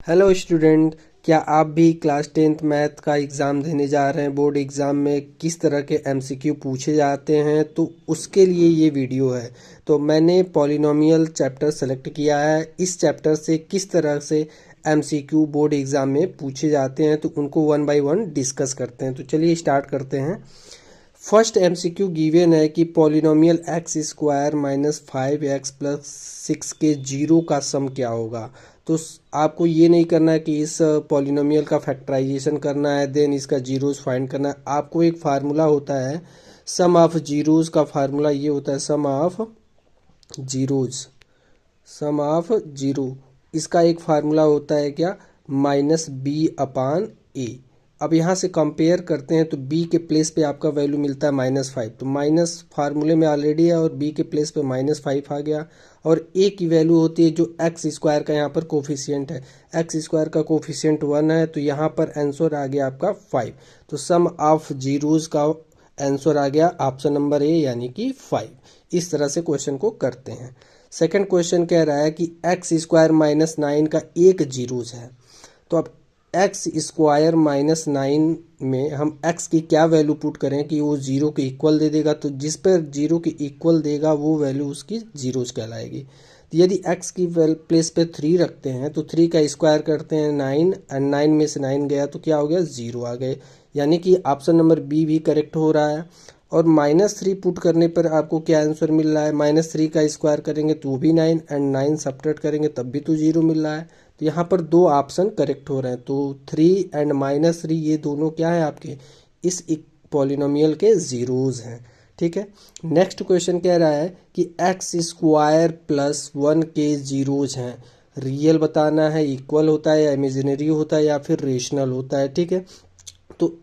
Hello student, क्या आप भी क्लास 10th मैथ का एग्ज़ाम देने जा रहे हैं? बोर्ड एग्ज़ाम में किस तरह के एमसीक्यू पूछे जाते हैं, तो उसके लिए ये वीडियो है। तो मैंने पॉलिनोमियल चैप्टर सेलेक्ट किया है। इस चैप्टर से किस तरह से एमसीक्यू बोर्ड एग्ज़ाम में पूछे जाते हैं, तो उनको वन बाय वन डिस्कस करते हैं। तो चलिए स्टार्ट करते हैं। फर्स्ट एमसीक्यू गिवन है कि polynomial x square minus 5x plus 6 के जीरो का सम क्या होगा। तो आपको ये नहीं करना है कि इस पॉलिनोमियल का फैक्टराइजेशन करना है देन इसका जीरोस फाइंड करना है। आपको एक फार्मूला होता है सम ऑफ जीरोस का। फार्मूला ये होता है sum of zeros, sum of zero. इसका एक फार्मूला होता है क्या, माइनस बी अपान ए। अब यहाँ से कंपेयर करते हैं तो b के प्लेस पे आपका वैल्यू मिलता है -5, तो माइनस फार्मूले में ऑलरेडी है और b के प्लेस पे -5 आ गया। और a की वैल्यू होती है जो एक्स स्क्वायर का यहाँ पर कोफिशिएंट है। एक्स स्क्वायर का कोफिशिएंट 1 है, तो यहाँ पर आंसर आ गया आपका 5। तो सम ऑफ जीरोस का आंसर आ गया ऑप्शन नंबर ए यानी कि 5। इस तरह से क्वेश्चन को करते हैं। सेकंड क्वेश्चन कह रहा है कि एक्स स्क्वायर माइनस 9 का एक जीरोस है। तो अब एक्स स्क्वायर माइनस 9 में हम एक्स की क्या वैल्यू पुट करें कि वो जीरो के इक्वल दे देगा। तो जिस पर जीरो के इक्वल देगा वो वैल्यू उसकी जीरोस कहलाएगी। तो यदि एक्स की प्लेस पे 3 रखते हैं तो 3 का स्क्वायर करते हैं 9, एंड 9 में से 9 गया तो क्या हो गया, जीरो आ गए। यानी कि ऑप्शन नंबर बी भी करेक्ट हो रहा है। और -3 पुट करने पर आपको क्या आंसर मिल रहा है, -3 का स्क्वायर करेंगे तो भी 9, एंड 9 सब्ट्रैक्ट करेंगे तब भी तो जीरो मिल रहा है। तो यहाँ पर दो ऑप्शन करेक्ट हो रहे हैं। तो 3 एंड -3 ये दोनों क्या है आपके इस पॉलिनोमियल के जीरोज हैं। ठीक है। नेक्स्ट क्वेश्चन कह रहा है कि एक्स स्क्वायर प्लस 1 के जीरोज हैं। रियल बताना है, इक्वल होता है या इमेजिनरी होता है या फिर रेशनल होता है। ठीक है। तो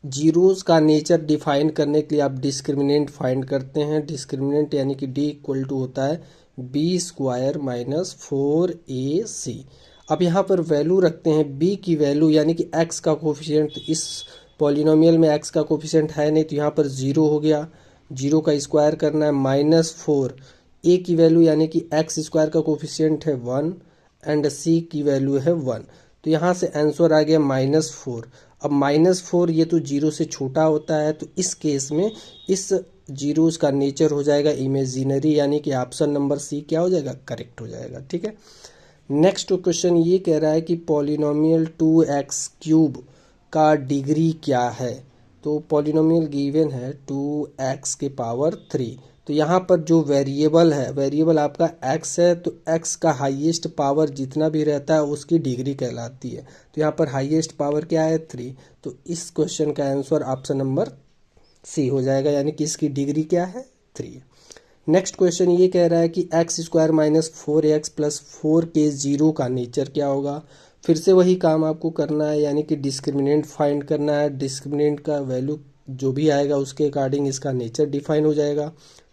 जीरोस का नेचर डिफाइन करने के लिए आप डिस्क्रिमिनेंट फाइंड करते हैं। डिस्क्रिमिनेंट यानी कि डी इक्वल टू होता है बी स्क्वायर माइनस 4ac। अब यहाँ पर वैल्यू रखते हैं b की वैल्यू यानी कि x का कोफिशिएंट। तो इस पॉलिनोमियल में x का कोफिशिएंट है नहीं, तो यहाँ पर जीरो हो गया। जीरो का स्क्वायर करना है -4। a की वैल्यू यानी कि x स्क्वायर का कोफिशिएंट है 1 एंड c की वैल्यू है 1। तो यहाँ से आंसर आ गया -4। अब -4 ये तो जीरो से छोटा होता है, तो इस केस में इस जीरोस का नेचर हो जाएगा इमेजिनरी, यानी कि ऑप्शन नंबर सी क्या हो जाएगा, करेक्ट हो जाएगा। ठीक है। नेक्स्ट क्वेश्चन ये कह रहा है कि पॉलिनोमियल 2x³ का डिग्री क्या है। तो पॉलिनोमियल गिवन है 2x के पावर 3। तो यहाँ पर जो वेरिएबल है, वेरिएबल आपका x है, तो x का हाईएस्ट पावर जितना भी रहता है उसकी डिग्री कहलाती है। तो यहाँ पर हाईएस्ट पावर क्या है, 3। तो इस क्वेश्चन का आंसर ऑप्शन नंबर सी हो जाएगा, यानी कि इसकी डिग्री क्या है, 3। नेक्स्ट क्वेश्चन ये कह रहा है कि x square minus 4x plus 4 के जीरो का नेचर क्या होगा। फिर से वही काम आपको करना है, यानी कि डिस्क्रिमिनेंट फाइंड करना है। डिस्क्रिमिनेंट का वैल्यू जो भी आएगा उसके अकॉर्डिंग इसका नेचर डिफाइन हो जाएगा।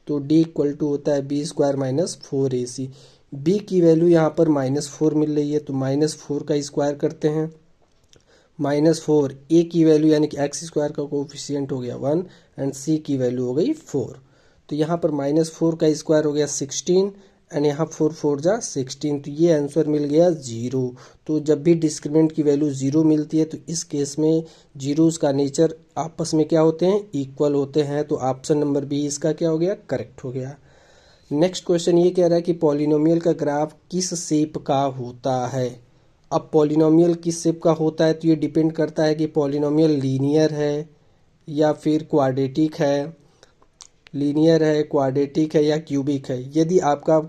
तो d इक्वल टू होता है B square minus 4ac। b की वैल्यू यहाँ पर -4 मिल रही है, तो -4 का स्क्वायर करते हैं। -4 a की वैल्यू यानी कि एक्स स्क्वायर का कोफिशिएंट हो गया 1 एंड c की वैल्यू हो गई 4। तो यहाँ पर -4 का स्क्वायर हो गया 16 एंड यहाँ 4 4 जा 16। तो ये आंसर मिल गया 0। तो जब भी डिस्क्रिमिनेंट की वैल्यू 0 मिलती है तो इस केस में जीरोस का नेचर आपस में क्या होते हैं, इक्वल होते हैं। तो ऑप्शन नंबर बी इसका क्या हो गया, करेक्ट हो गया। नेक्स्ट क्वेश्चन ये कह रहा है कि पॉलिनोमियल का ग्राफ किस शेप का होता है। अब पॉलिनोमियल किस शेप का होता है तो ये डिपेंड करता है कि पॉलिनोमियल लीनियर है या फिर क्वाड्रेटिक है। लीनियर है, क्वाड्रेटिक है या क्यूबिक है। यदि आपका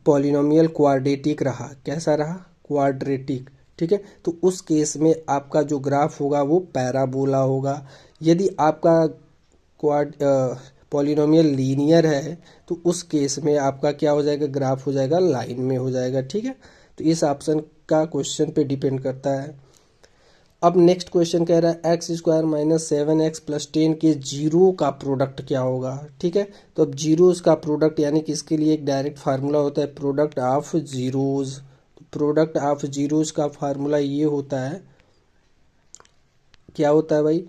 पॉलिनोमियल क्वाड्रेटिक रहा, कैसा रहा, क्वाड्रेटिक, ठीक है, तो उस केस में आपका जो ग्राफ होगा वो पैराबोला होगा। यदि आपका क्वाड पॉलिनोमियल लीनियर है तो उस केस में आपका क्या हो जाएगा, ग्राफ हो जाएगा लाइन में हो जाएगा। ठीक है। तो इस ऑप्शन का क्वेश्चन पे डिपेंड करता है। अब नेक्स्ट क्वेश्चन कह रहा है x square minus 7x plus 10 के जीरो का प्रोडक्ट क्या होगा। ठीक है। तो अब जीरोस का प्रोडक्ट यानी कि इसके लिए एक डायरेक्ट फार्मूला होता है प्रोडक्ट ऑफ जीरोस। तो प्रोडक्ट ऑफ जीरोस का फार्मूला ये होता है, क्या होता है भाई,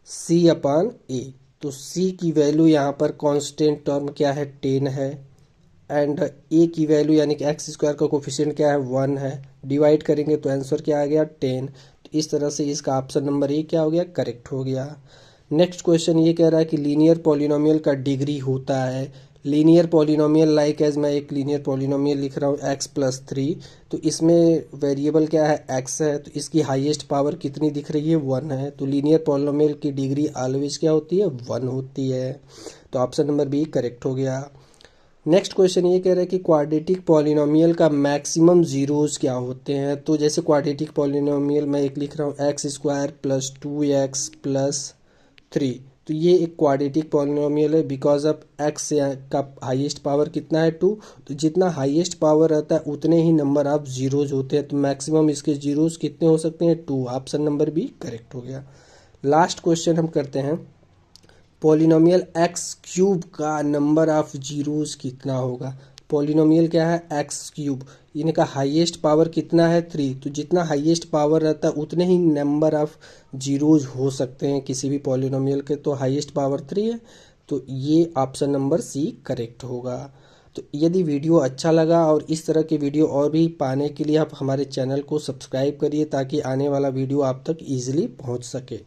c अपान a। तो c की वैल्यू यहाँ पर कांस्टेंट टर्म क्या है, 10 है। एंड ए की वैल्यू यानी कि एक्स स्क्वायर का कोफिशिएंट क्या है 1 है, डिवाइड करेंगे तो आंसर क्या आ गया 10। तो इस तरह से इसका ऑप्शन नंबर ए क्या हो गया, करेक्ट हो गया। नेक्स्ट क्वेश्चन ये कह रहा है कि लीनियर पॉलिनोमियल का डिग्री होता है। लीनियर पॉलिनोमियल लाइक एज मैं एक लीनियर पॉलिनोमियल लिख रहा हूँ x+3, तो इसमें वेरिएबल क्या है x है, तो इसकी हाईएस्ट पावर कितनी दिख रही है 1 है। तो लीनियर पॉलिनोमियल की डिग्री ऑलवेज क्या होती है 1 होती है। तो ऑप्शन नंबर बी करेक्ट हो गया। नेक्स्ट क्वेश्चन ये कह रहा है कि क्वाड्रेटिक पॉलिनोमियल का मैक्सिमम जीरोस क्या होते हैं। तो जैसे क्वाड्रेटिक पॉलिनोमियल मैं एक लिख रहा हूँ x² + 2x + 3, तो ये एक क्वाड्रेटिक पॉलिनोमियल है बिकॉज ऑफ x का हाईएस्ट पावर कितना है 2, तो जितना हाईएस्ट पावर रहता है उतने ही नंबर ऑफ जीरोज होते हैं। तो मैक्सिमम इसके जीरोज कितने हो सकते हैं 2। ऑप्शन नंबर बी करेक्ट हो गया। लास्ट क्वेश्चन हम करते हैं, पॉलिनोमियल x³ का नंबर ऑफ जीरोस कितना होगा। पॉलिनोमियल क्या है x³, इनका हाईएस्ट पावर कितना है 3, तो जितना हाईएस्ट पावर रहता है उतने ही नंबर ऑफ जीरोस हो सकते हैं किसी भी पॉलिनोमियल के। तो हाईएस्ट पावर 3 है, तो ये ऑप्शन नंबर सी करेक्ट होगा। तो यदि वीडियो अच्छा लगा और इस तरह के वीडियो और भी पाने के लिए आप हमारे चैनल को सब्सक्राइब करिए ताकि आने वाला वीडियो आप तक ईजिली पहुंच सके।